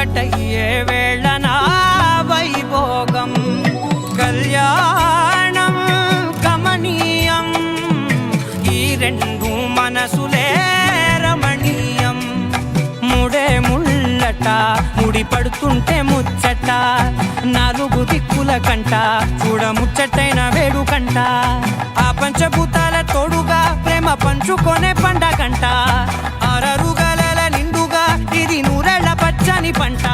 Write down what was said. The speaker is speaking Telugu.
ఒక్కటయ్యే వేళన వైభోగం కళ్యాణం కమనీయం ఈ రెండు మనసులే రమణీయం ముడే ముళ్ళట ముడి పడుతుంటే ముచ్చట నాలుగు దిక్కుల కంట చూడ ముచ్చటైన వేడుకంట ఆ పంచభూతాల తోడుగా ప్రేమ పంచుకొనే పండగంట ఆరరుగల నిండుగా ఇది నూరెళ్ళ పచ్చని పంట